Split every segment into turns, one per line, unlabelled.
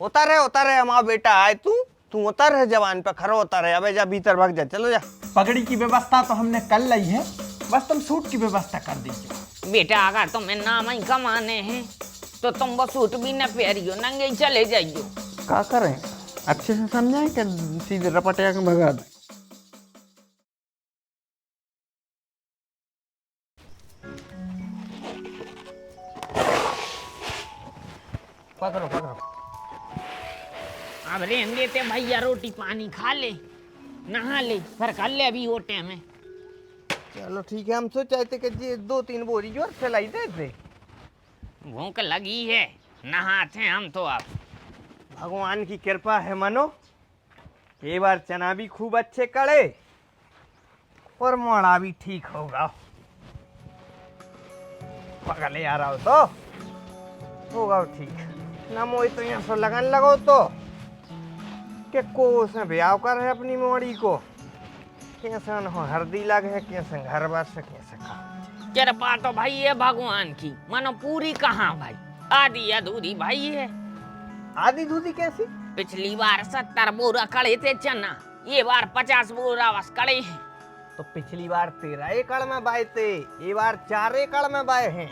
उतर है हमारा बेटा आए तू उतर है जवान पे खड़ा उतर है। अबे जा भीतर भाग जा, चलो जा।
पगड़ी की व्यवस्था तो हमने कर ली है, बस तुम सूट की व्यवस्था कर दीजिए।
बेटा अगर तुम्हें नाम ही कमाने हैं तो तुम वो सूट भी न पहरियो, नंगे ही चले जाइयो।
क्या करें, अच्छे से समझाएं कि सीधे रपटिया के भगा दें। पकड़ो पकड़ो।
अब रहने देते भैया, रोटी पानी खा ले, नहा ले, फिर कर ले अभी ओटे में।
चलो ठीक है, हम सोचा थे कि ये 2-3 बोरी और फैलाई दे थे।
भूख लगी है, नहाते हैं हम तो। अब
भगवान की कृपा है मनो, ये बार चना भी खूब अच्छे कड़े और मोड़ा भी ठीक होगा। पगले आ रहा हो तो होगा ठीक ना। मोई तो यहाँ से लगन लगो तो कि को उसने ब्याह कर है अपनी मोड़ी को, कैसे हो हरदी लग है, कैसे घर बस है, कैसे खा।
कृपा तो भाई है भगवान की, मानो पूरी कहाँ भाई, आधी अधूरी भाई है।
आधी दूधी कैसी?
पिछली बार 70 बोरा कड़े थे चना, ये बार 50 बोरा बस कड़े हैं।
तो पिछली बार 13 एकड़ में बाए थे, ये बार 4 एकड़ में बाए हैं।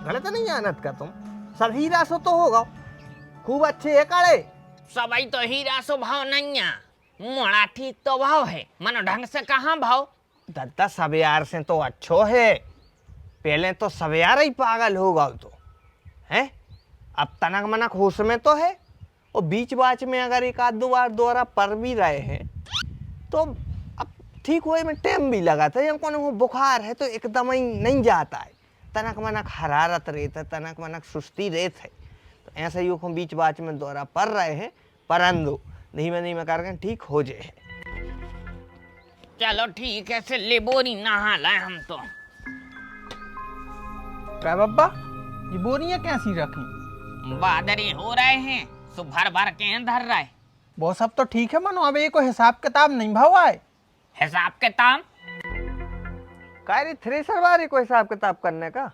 गलत नहीं जानत का तुम, सब हीरा सो तो होगा, खूब अच्छे एकड़े।
सबाई तो हीरा सो भाव नहीं है, मोड़ा ठीक तो भाव है, मानो ढंग से कहाँ भाव।
दादा सब यार से तो अच्छो है, पहले तो सब यार ही पागल होगा तो है, अब तनक मनक होश में तो है। और बीच बाच में अगर एक आध दो बार द्वारा पर भी रहे हैं तो अब ठीक हुए में टाइम भी लगा था। या कौन बुखार है तो एकदम ही नहीं जाता है, तनक मनक हरारत रहता है, तनक मनक सुस्ती रहता है। तो ऐसे ही बीच बाच में दौरा पर रहे हैं, परंतु धीमे धीमे करके ठीक हो जाए।
चलो ठीक है, से ले बोरी नहा लाए हम तो।
क्या बब्बा, ये बोरियां कैसी रखी?
बादरी हो रहे हैं, सो भर भर के धर रहे।
वो सब तो ठीक है मनो, अब एक हिसाब किताब नहीं भाव आए।
हिसाब किताब
रे थ्रेसर वाले को हिसाब किताब करने का?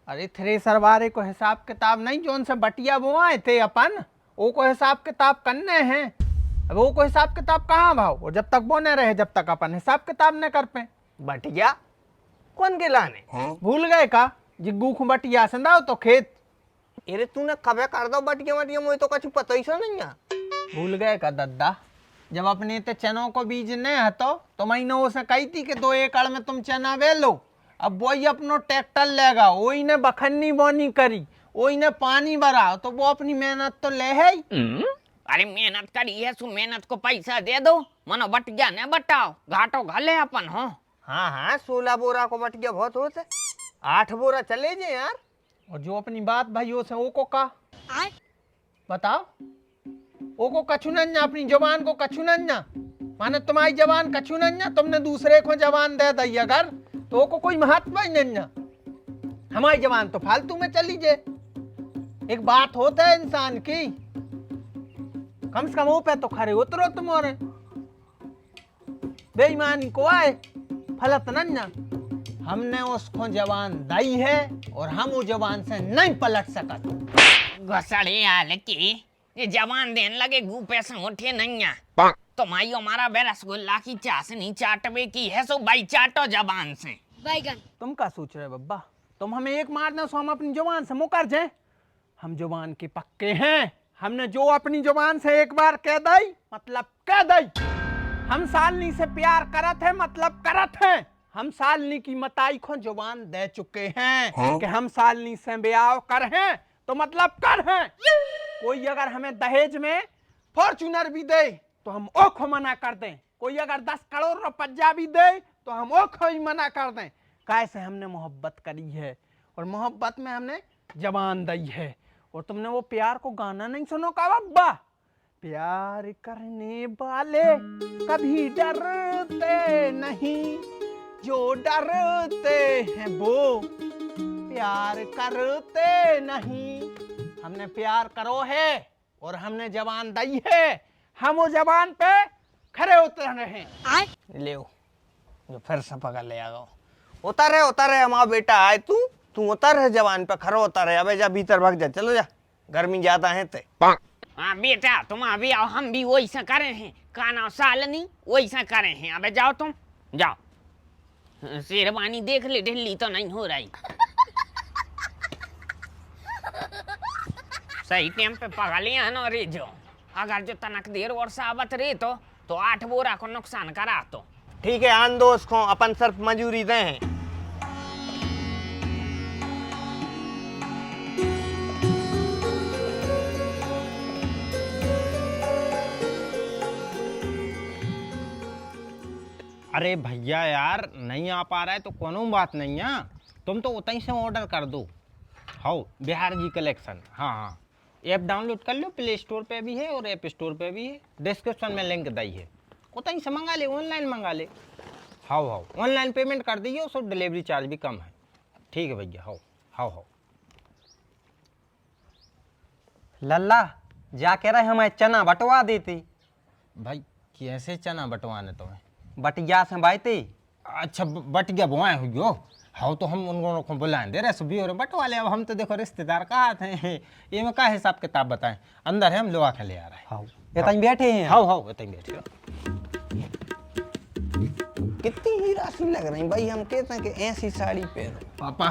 अरे थ्रेसर वाले को हिसाब किताब नहीं, जो उनसे बटिया वो आए थे अपन, वो को हिसाब किताब करने हैं। अब वो को हिसाब किताब कहाँ भाव, वो जब तक वो न रहे जब तक अपन हिसाब किताब न कर पे।
बटिया कौन के लाने?
भूल गए का? जिग्गू को बटिया संदाओ तो खेत।
अरे तूने कबे कर दो बटिया वटिया, मुझे तो कुछ पता ही सा नहीं है।
भूल गए का दद्दा? जब अपने ते चनों को बीज ने हतो तो महीनों से कही थी कि 2 एकड़ में तुम चना वे लो। अब वही अपनो ट्रैक्टर लेगा, वही ने बखन्नी बोनी करी, वही ने पानी भरा, तो वो अपनी मेहनत तो ले है ही।
अरे मेहनत करी है, सो मेहनत को पैसा दे दो, मनो बटिया ने बटाओ, घाटो घले अपन हो।
हाँ 16 बोरा को बटिया बहुत होते, 8 बोरा चले जे यार।
और जो अपनी बात भाइयों से वो को का बताओ, वो को कछु नन्या, अपनी जवान को कछु नन्या, माने तुम्हारी जवान कछु नन्या, तुमने दूसरे को जवान दे दी अगर तो को कोई महत्व ही नन्या। हमारी जवान तो फालतू में चली जे। एक बात होता है इंसान की, कम से कम वो पे तो खरे उतरो तुम्हारे। बेईमानी को आए फलत नन्या, हमने उसको जवान दी है और हम वो जवान से नहीं पलट सकते।
घसड़े आल की ये जवान देने लगे गू पैसे उठे नहीं है, तो माई हमारा बे रसगुल्ला की चाशनी चाटवे की है, सो भाई चाटो जबान से।
बैगन
तुम क्या सोच रहे बब्बा? तुम हमें एक मारना सो हम अपनी जवान से मुकर जाए? हम जवान के पक्के हैं, हमने जो अपनी जवान से एक बार कह दी मतलब कह दी। हम सालनी से प्यार करत है मतलब करत है। हम सालनी की मताई को जवान दे चुके हैं कि हम सालनी से ब्याह कर हैं तो मतलब कर हैं। कोई अगर हमें दहेज में फॉर्च्यूनर भी दे तो हम ओखो मना कर दें, कोई अगर 10 करोड़ रुपया भी दे तो हम ओखो ही मना कर दें। कैसे हमने मोहब्बत करी है और मोहब्बत में हमने जवान दी है। और तुमने वो प्यार को गाना नहीं सुनो का बब्बा? प्यार करने वाले कभी डरते नहीं, जो डरते हैं वो प्यार करते नहीं। हमने प्यार करो है और हमने जवान दी है, हम वो जवान पे खरे उतर रहे हैं।
ले जो फिर से पकड़ ले आ गो। उतर है हमारा बेटा आए तू उतर है जवान पे खड़ा उतर है। अबे जा भीतर भाग जा, चलो जा। गर्मी ज्यादा है ते।
हाँ बेटा तुम अभी आओ, हम भी वैसा करे हैं, काना सालनी वैसा करे हैं। अबे जाओ तुम जाओ। शेरवानी देख ले, ढिल्ली तो नहीं हो रही। सही टाइम पे पका लिया ना रे जो। अगर जो तनक देर और साबत रे तो 8 बोरा को नुकसान करा तो।
ठीक है आन दो उसको, अपन सिर्फ मजूरी दे हैं।
अरे भैया यार नहीं आ पा रहा है तो कोनो बात नहीं है, तुम तो उतनी से ऑर्डर कर दो। हाँ बिहार जी कलेक्शन, हाँ हाँ ऐप डाउनलोड कर लो, प्ले स्टोर पे भी है और ऐप स्टोर पे भी है, डिस्क्रिप्शन में लिंक दी है, उतनी से मंगा ले, ऑनलाइन मंगा ले। हाँ हाँ ऑनलाइन पेमेंट कर दीजिए, उसको डिलीवरी चार्ज भी कम है। ठीक है भैया, हाँ हाँ हाँ।
लल्ला जा कह रहे हमें चना बटवा देती।
भाई कैसे चना बटवाने तुम्हें?
बटिया से बाईती।
अच्छा बट गया बुआए हुई। हाँ तो हम उन लोगों को बुलाएंगे रे सुबह और बटवा ले। अब हम तो देखो रिश्तेदार कहाँ थे, ये में क्या हिसाब किताब बताएं। अंदर है, हम लोग आके ले आ रहे हैं।
हाँ इतनी बैठे हैं।
हाँ हाँ इतनी बैठे।
कितनी ही राशि लग रही भाई, हम कहते हैं कि ऐसी साड़ी पहनो।
पापा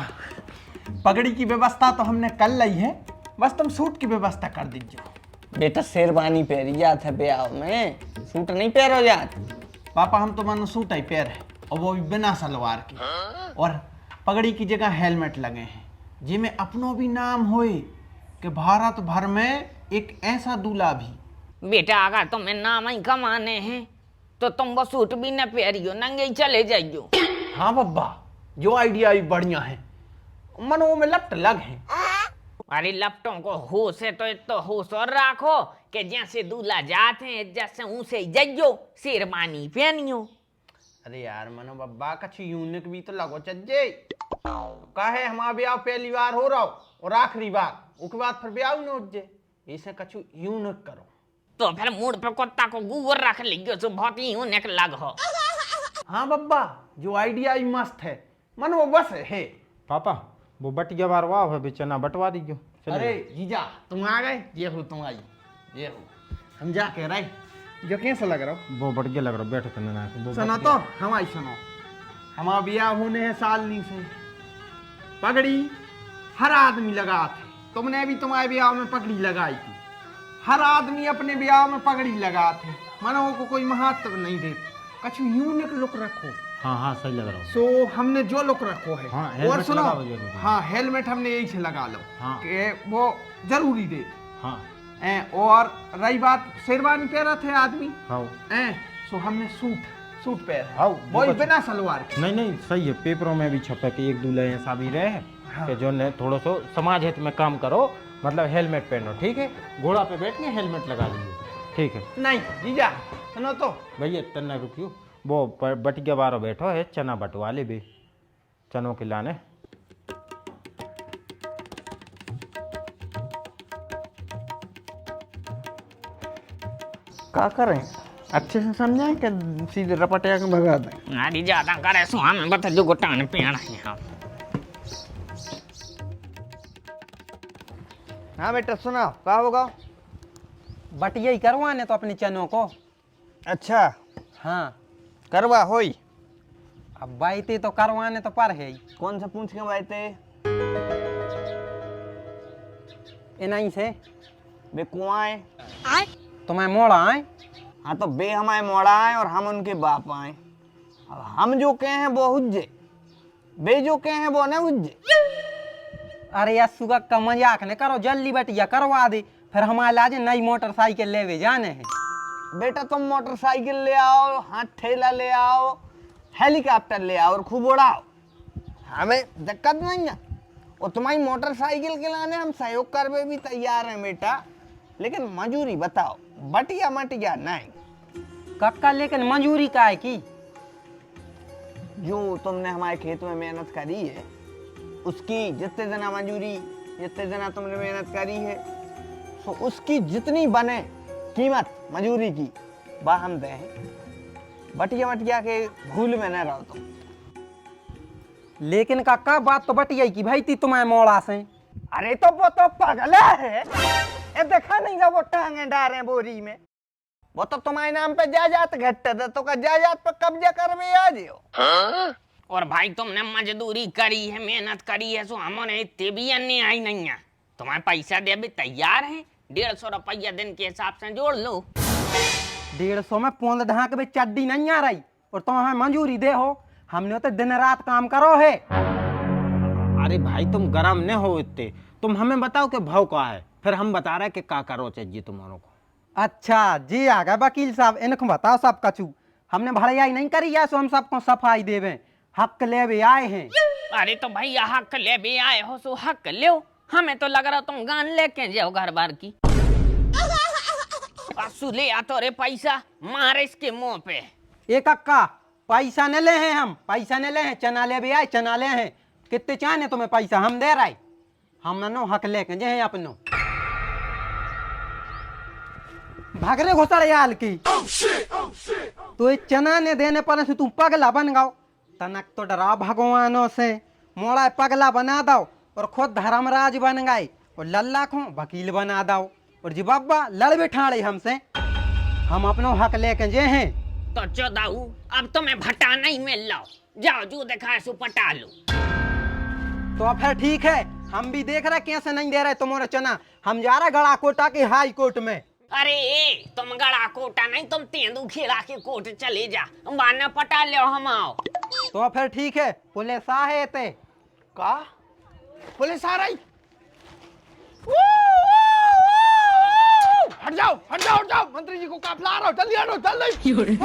पगड़ी की व्यवस्था तो हमने कर ली है, बस तुम सूट की व्यवस्था कर दीजिए।
बेटा शेरवानी पहरी जात है ब्याह में, सूट नहीं पहरो जात।
पापा हम तो मानो सूट ही पैर है, और वो भी बिना सलवार के, और पगड़ी की जगह हेलमेट लगे हैं जिसमें अपनों भी नाम होए कि भारत भर में एक ऐसा दूल्हा भी।
बेटा अगर तुम्हें नाम ही कमाने हैं तो तुम वो सूट भी न पहरियो, नंगे ही चले जाइयो।
हाँ बब्बा जो आइडिया भी बढ़िया है, मनो में लपट लग है।
अरे लपटों को होश है तो होश और राखो कि जैसे दूल्हा जाते हैं जैसे उसे जाइयो, शेरवानी पहनियो।
अरे यार मनो बब्बा कछु यूनिक भी तो लगो चज्जे। काहे हमारा ब्याह पहली बार हो रहा हो और आखिरी बार, उसके बाद फिर ब्याह न उज्जे, इसे कछु यूनिक करो।
तो फिर मूड पे कुत्ता को गोबर रख लियो जो बहुत ही यूनिक लग हो।
हाँ बब्बा जो आइडिया ही मस्त है, मन वो बस है। पापा वो बटिया बार वाह है, चना बटवा दीजिए। अरे जीजा तुम आ गए, ये हो तुम आई, ये हो हम जा कह रहे जो कैसा लग रहा हो? वो बढ़िया लग रहा हो, बैठो तो सुनो तो हमारी सुनो। हमारा ब्याह होने है सालनी से, पगड़ी हर आदमी लगा थे, तुमने भी तुम्हारे ब्याह में पगड़ी लगाई थी, हर आदमी अपने ब्याह में पगड़ी लगा थे, मनो को कोई महत्व नहीं देते, कुछ यूनिक लुक रखो। हाँ हाँ सही लग रहा है। सो हमने जो लुक रखो है। हाँ, और सुनो हाँ हेलमेट हमने यही से लगा लो। हाँ, कि वो जरूरी दे। हाँ और रही बात शेरवानी पहना थे आदमी। हाँ सो हमने सूट पहना। हाँ वो बिना सलवार के। नहीं सही है, पेपरों में भी छपे कि एक दूल्हे ऐसा भी रहे। हाँ, कि जो ने थोड़ा सो समाज हित में काम करो, मतलब हेलमेट पहनो। ठीक है, घोड़ा पे बैठ के हेलमेट लगा लीजिए। ठीक है। नहीं जीजा सुनो तो भैया तन्ना रुकियो, वो बटिया बारो बैठो है, चना बटवा ले भी, चनों के लाने।
क्या करें, अच्छे से समझाएं कि सीधे रपटिया के भगा दें?
अरे ज्यादा करे सो हमें बता जो गोटान पहना है।
हाँ बेटा सुनाओ क्या होगा?
बटिया ही करवाने तो अपने चनों को।
अच्छा
हाँ
करवा होई।
अब बाईती तो करवाने तो पर है ही।
कौन सा पूछ के बाते?
इन्हीं से
बे कुआं
तुम्हें मोड़ा आए।
हाँ तो बे हमारे मोड़ा आए और हम उनके बाप आए। अब हम जो कहे हैं वो हुज्जे, बे जो कहे हैं वो न हुज्जे।
अरे यार सुगा का मजाक न करो, जल्दी बटिया करवा दे, फिर हमारे लाजे नई मोटरसाइकिल लेवे जाने हैं।
बेटा तुम मोटरसाइकिल ले आओ, हाथ ठेला ले आओ, हेलीकॉप्टर ले आओ और खूब उड़ाओ, हमें दिक्कत नहीं है। और तुम्हारी मोटरसाइकिल के लाने हम सहयोग करने भी तैयार हैं बेटा, लेकिन मजूरी बताओ, बटिया मटिया नहीं।
कक्का लेकिन मंजूरी का है की?
जो तुमने हमारे खेत में मेहनत करी है उसकी जितने जना मजूरी, जितने जना तुमने मेहनत करी है, तो उसकी जितनी बने कीमत मजूरी की वह हम दें। बटिया मटिया के भूल में न रहो तुम।
लेकिन कक्का बात तो बटिया की भाई थी तुम्हारे मोड़ा से।
अरे तो वो तो पगला है, ये देखा नहीं जब वो टांगे डाले बोरी में। वो तो तुम्हारे नाम पे जायदाद घट्ट दे तो का जायदाद पे कब्जा करवे आ जियो।
और भाई तुमने मजदूरी करी है, मेहनत करी है, सो हमने इतने भी अन्य आई नहीं है। तुम्हारे पैसा दे भी तैयार है, 150 रुपया दिन के हिसाब से जोड़ लो।
150 में पोंद ढाक में चड्डी नहीं आ रही और तुम हमें मंजूरी दे हो। हमने तो दिन रात काम करो है।
अरे भाई तुम गरम न हो इतने, तुम हमें बताओ कि भाव क्या है, फिर हम बता रहे कि क्या करो चाहिए तुम्हारों को।
अच्छा जी आ गए वकील साहब, इनको बताओ सब कछु। हमने भड़ाई नहीं करी है सो हम सबको सफाई देवे, हक ले आए हैं।
अरे तो भैया हक ले भी आए हो सो हक लो। हमें तो लग रहा तुम गान लेके जाओ घर बार की। असू ले आ तो रे पैसा मारे इसके मुंह पे।
एक अक्का पैसा न ले हैं, हम पैसा न ले हैं, चना ले भी आए, चना ले हैं। कितने चाहे तुम्हें पैसा हम दे रहे, हम नो हक लेके जे हैं अपनो। भागरे घोसड़े याल की तो ये चना ने देने पर से तुम पगला बन गाओ। तनक तो डरा भगवानों से, मोड़ा पगला बना दो और खुद धर्मराज बन गए और लल्ला को वकील बना दो और जी बाबा लड़ बिठाड़े हमसे। हम अपनो हक लेके जे हैं।
तो चौदाऊ अब तुम्हें भटा नहीं मिल लो, जाओ जो देखा सो पटा लो।
तो फिर ठीक है, हम भी देख रहे कैसे नहीं दे रहे तुम्हारे चना। हम जा रहे गड़ा कोटा के हाई कोर्ट में।
अरे ए, तुम गड़ा कोटा नहीं, तुम तेंदू खेला के कोर्ट चले जा, बाना पटा लो हम आओ।
तो फिर ठीक है, पुलिस आए थे
का पुलिस आ रही? हट जाओ हट जाओ हट जाओ, मंत्री जी को काफिला आ रहा हो, जल्दी हटो जल्दी।